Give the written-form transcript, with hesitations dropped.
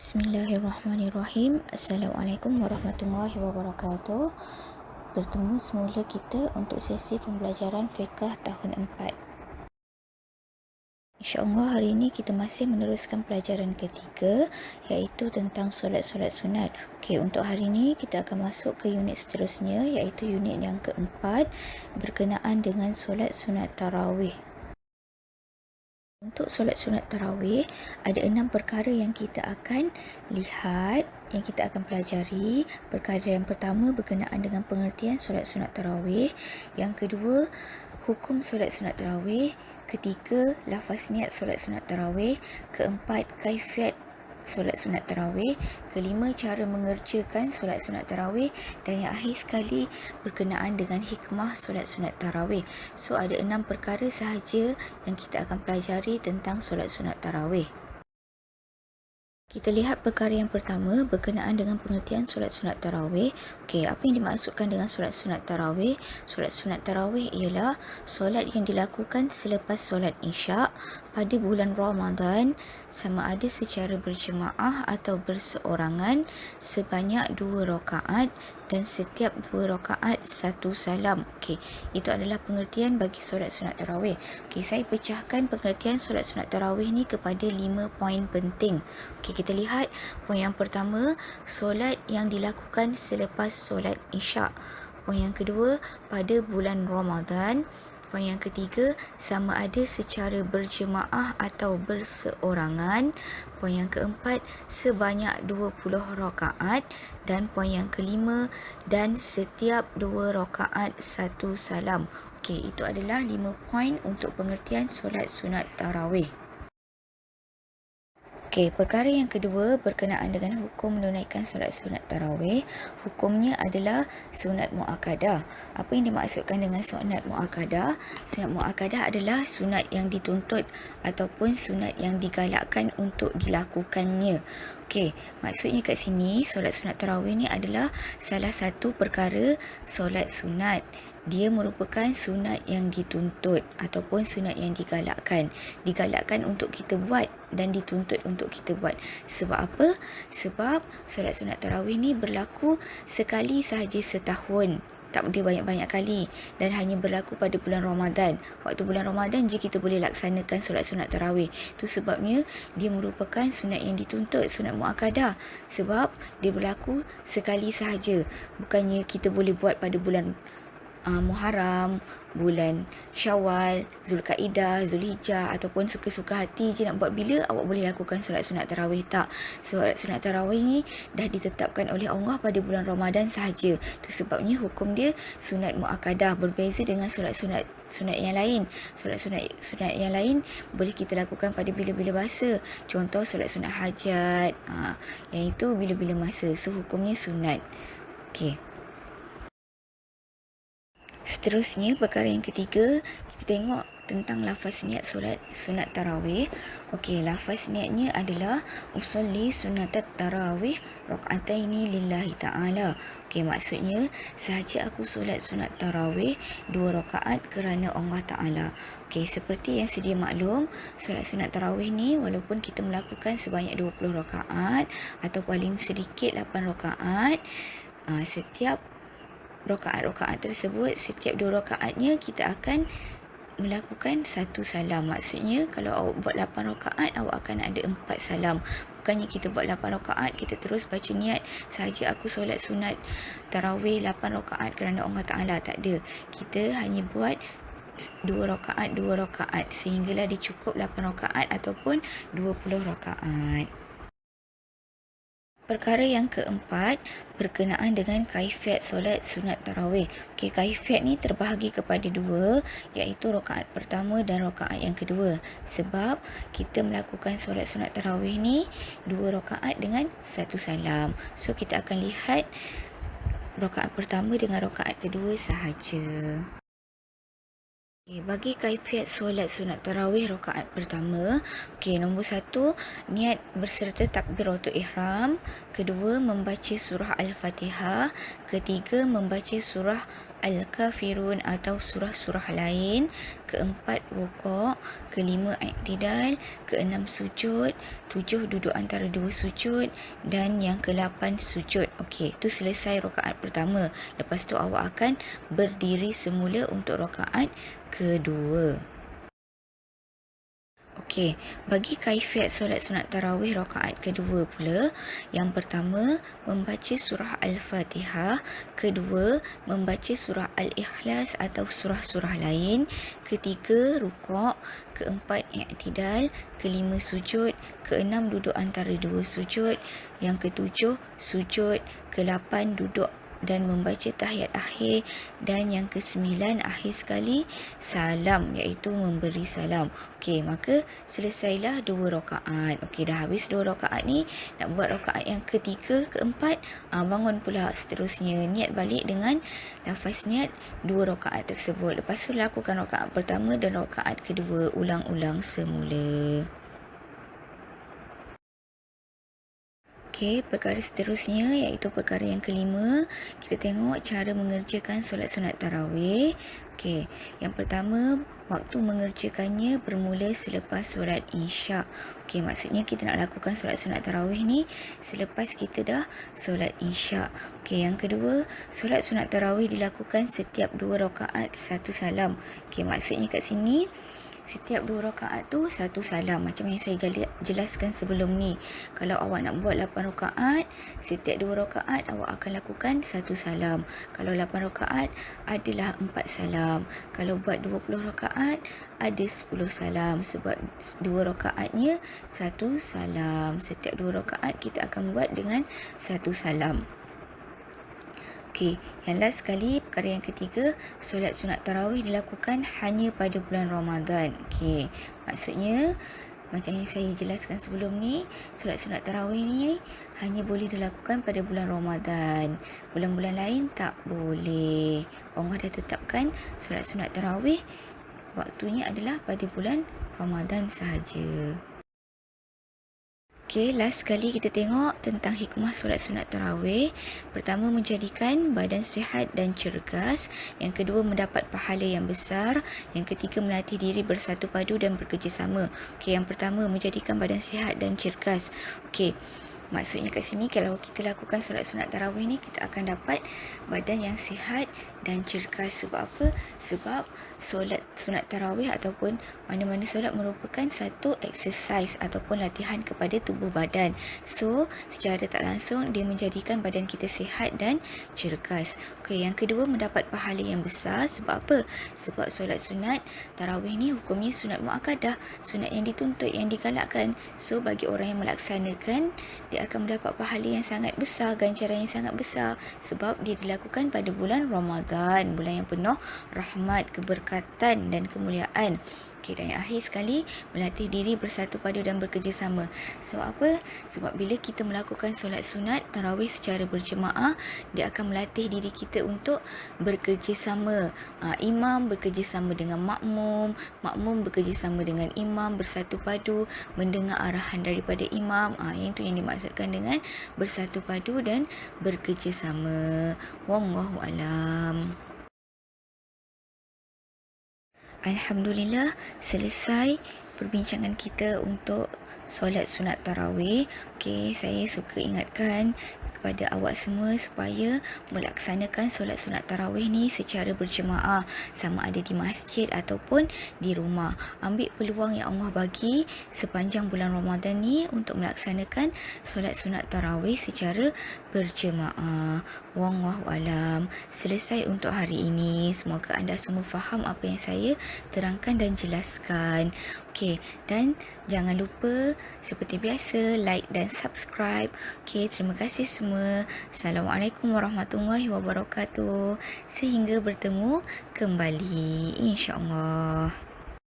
Bismillahirrahmanirrahim. Assalamualaikum warahmatullahi wabarakatuh. Bertemu semula kita untuk sesi pembelajaran fiqh tahun 4. InsyaAllah hari ini kita masih meneruskan pelajaran ketiga, iaitu tentang solat-solat sunat. Okey, untuk hari ini kita akan masuk ke unit seterusnya, iaitu unit yang keempat, berkenaan dengan solat sunat tarawih. Untuk solat sunat tarawih, ada 6 perkara yang kita akan lihat, yang kita akan pelajari. Perkara yang pertama berkenaan dengan pengertian solat sunat tarawih. Yang kedua, hukum solat sunat tarawih. Ketiga, lafaz niat solat sunat tarawih. Keempat, kaifiat solat sunat tarawih. Kelima, cara mengerjakan solat sunat tarawih. Dan yang akhir sekali berkenaan dengan hikmah solat sunat tarawih. So ada 6 perkara sahaja yang kita akan pelajari tentang solat sunat tarawih. Kita lihat perkara yang pertama berkenaan dengan pengertian solat sunat tarawih. Okey, apa yang dimaksudkan dengan solat sunat tarawih? Solat sunat tarawih ialah solat yang dilakukan selepas solat Isyak pada bulan Ramadan, sama ada secara berjemaah atau berseorangan, sebanyak 2 rakaat, dan setiap 2 rakaat 1 salam. Okey, itu adalah pengertian bagi solat sunat tarawih. Okey, saya pecahkan pengertian solat sunat tarawih ni kepada 5 poin penting. Okey, kita lihat poin yang pertama, solat yang dilakukan selepas solat Isyak. Poin yang kedua, pada bulan Ramadan. Poin yang ketiga, sama ada secara berjemaah atau berseorangan. Poin yang keempat, sebanyak 20 rakaat. Dan poin yang kelima, dan setiap 2 rakaat 1 salam. Okey, itu adalah 5 poin untuk pengertian solat sunat tarawih. Okey, perkara yang kedua berkenaan dengan hukum menunaikan solat sunat tarawih. Hukumnya adalah sunat muakkadah. Apa yang dimaksudkan dengan sunat muakkadah? Sunat muakkadah adalah sunat yang dituntut ataupun sunat yang digalakkan untuk dilakukannya. Okey, maksudnya kat sini solat sunat tarawih ni adalah salah satu perkara solat sunat. Dia merupakan sunat yang dituntut ataupun sunat yang digalakkan. Digalakkan untuk kita buat dan dituntut untuk kita buat. Sebab apa? Sebab solat sunat tarawih ni berlaku sekali sahaja setahun. Tak boleh banyak-banyak kali, dan hanya berlaku pada bulan Ramadan. Waktu bulan Ramadan je kita boleh laksanakan solat sunat tarawih. Itu sebabnya dia merupakan sunat yang dituntut, sunat muakkadah. Sebab dia berlaku sekali sahaja. Bukannya kita boleh buat pada bulan Muharram, bulan Syawal, Zulkaidah, Zulhijjah, ataupun suka-suka hati je nak buat bila awak boleh lakukan solat sunat tarawih. Tak, solat sunat tarawih ni dah ditetapkan oleh Allah pada bulan Ramadan sahaja. Itu sebabnya hukum dia sunat muakkadah, berbeza dengan solat sunat yang lain. Solat sunat yang lain boleh kita lakukan pada bila-bila masa. Contoh solat sunat hajat, yang itu bila-bila masa. So hukumnya sunat. Okey. Seterusnya, perkara yang ketiga, kita tengok tentang lafaz niat solat sunat tarawih. Okey, lafaz niatnya adalah usolli sunatat tarawih rakaataini lillahi ta'ala. Okey, maksudnya sahaja aku solat sunat tarawih 2 rakaat kerana Allah Ta'ala. Okey, seperti yang sedia maklum, solat sunat tarawih ni walaupun kita melakukan sebanyak 20 rakaat atau paling sedikit 8 rakaat, setiap rakaat-rakaat tersebut, setiap 2 rakaatnya kita akan melakukan 1 salam. Maksudnya kalau awak buat 8 rakaat, awak akan ada 4 salam. Bukannya kita buat 8 rakaat, kita terus baca niat sahaja aku solat sunat tarawih 8 rakaat kerana Allah Ta'ala. Tak ada. Kita hanya buat 2 rakaat sehinggalah dicukup 8 rakaat ataupun 20 rakaat. Perkara yang keempat berkenaan dengan kaifiat solat sunat tarawih. Okey, kaifiat ni terbahagi kepada 2, iaitu rakaat pertama dan rakaat yang kedua. Sebab kita melakukan solat sunat tarawih ni 2 rakaat dengan 1 salam. So kita akan lihat rakaat pertama dengan rakaat kedua sahaja. Okay, bagi kaifiat solat sunat tarawih rakaat pertama, nombor 1, niat berserta takbiratul ihram. Kedua, membaca surah Al-Fatihah. Ketiga, membaca surah Al-Kafirun atau surah-surah lain, keempat rukuk, kelima i'tidal, keenam sujud, tujuh duduk antara dua sujud dan yang ke-8 sujud. Okey, itu selesai rakaat pertama. Lepas tu awak akan berdiri semula untuk rakaat kedua. Okey, bagi kaifiat solat sunat tarawih rakaat kedua pula, yang pertama membaca surah Al-Fatihah, kedua membaca surah Al-Ikhlas atau surah-surah lain, ketiga rukuk, keempat i'tidal, kelima sujud, keenam duduk antara dua sujud, yang ketujuh sujud, ke-8 duduk dan membaca tahiyat akhir, dan yang ke-9 akhir sekali salam, iaitu memberi salam. Okey, maka selesailah 2 rakaat. Okey, dah habis 2 rakaat ni, nak buat rakaat yang ketiga, keempat, bangun pula seterusnya. Niat balik dengan lafaz niat 2 rakaat tersebut. Lepas tu lakukan rakaat pertama dan rakaat kedua, ulang-ulang semula. Okey, perkara seterusnya iaitu perkara yang kelima. Kita tengok cara mengerjakan solat sunat tarawih. Okey, yang pertama, waktu mengerjakannya bermula selepas solat isyak. Okey, maksudnya kita nak lakukan solat sunat tarawih ni selepas kita dah solat isyak. Okey, yang kedua, solat sunat tarawih dilakukan setiap 2 rakaat 1 salam. Okey, maksudnya kat sini setiap 2 rakaat tu 1 salam, macam yang saya jelaskan sebelum ni. Kalau awak nak buat 8 rakaat, setiap 2 rakaat awak akan lakukan 1 salam. Kalau 8 rakaat adalah 4 salam. Kalau buat 20 rakaat ada 10 salam, sebab 2 rakaatnya 1 salam. Setiap 2 rakaat kita akan buat dengan 1 salam. Okey, yang last sekali, perkara yang ketiga, solat sunat tarawih dilakukan hanya pada bulan Ramadan. Okey, maksudnya macam yang saya jelaskan sebelum ni, solat sunat tarawih ni hanya boleh dilakukan pada bulan Ramadan. Bulan-bulan lain tak boleh. Allah dah tetapkan solat sunat tarawih waktunya adalah pada bulan Ramadan sahaja. Okey, last sekali kita tengok tentang hikmah solat sunat tarawih. Pertama, menjadikan badan sihat dan cergas. Yang kedua, mendapat pahala yang besar. Yang ketiga, melatih diri bersatu padu dan bekerjasama. Okey, yang pertama, menjadikan badan sihat dan cergas. Okey, maksudnya kat sini kalau kita lakukan solat sunat tarawih ni, kita akan dapat badan yang sihat dan cergas. Sebab apa? Sebab solat sunat tarawih ataupun mana-mana solat merupakan satu exercise ataupun latihan kepada tubuh badan. So, secara tak langsung dia menjadikan badan kita sihat dan cergas. Okey, yang kedua, mendapat pahala yang besar. Sebab apa? Sebab solat sunat tarawih ni hukumnya sunat muakkadah, sunat yang dituntut, yang digalakkan. So, bagi orang yang melaksanakan, dia akan mendapat pahala yang sangat besar, ganjaran yang sangat besar, sebab dia dilakukan pada bulan Ramadan, bulan yang penuh rahmat, keberkatan dan kemuliaan. Okey, dan yang akhir sekali, melatih diri bersatu padu dan bekerjasama. Sebab apa? Sebab bila kita melakukan solat sunat tarawih secara berjemaah, dia akan melatih diri kita untuk bekerjasama. Imam bekerjasama dengan makmum, makmum bekerjasama dengan imam, bersatu padu, mendengar arahan daripada imam. Yang itu yang dimaksudkan dengan bersatu padu dan bekerjasama. Wallahu alam. Alhamdulillah, selesai perbincangan kita untuk solat sunat tarawih. Okey, saya suka ingatkan kepada awak semua supaya melaksanakan solat sunat tarawih ni secara berjemaah, sama ada di masjid ataupun di rumah. Ambil peluang yang Allah bagi sepanjang bulan Ramadan ni untuk melaksanakan solat sunat tarawih secara berjemaah. Wallahu alam. Selesai untuk hari ini. Semoga anda semua faham apa yang saya terangkan dan jelaskan. Okey, dan jangan lupa seperti biasa like dan subscribe. Okey, terima kasih semua. Assalamualaikum warahmatullahi wabarakatuh. Sehingga bertemu kembali, insya-Allah.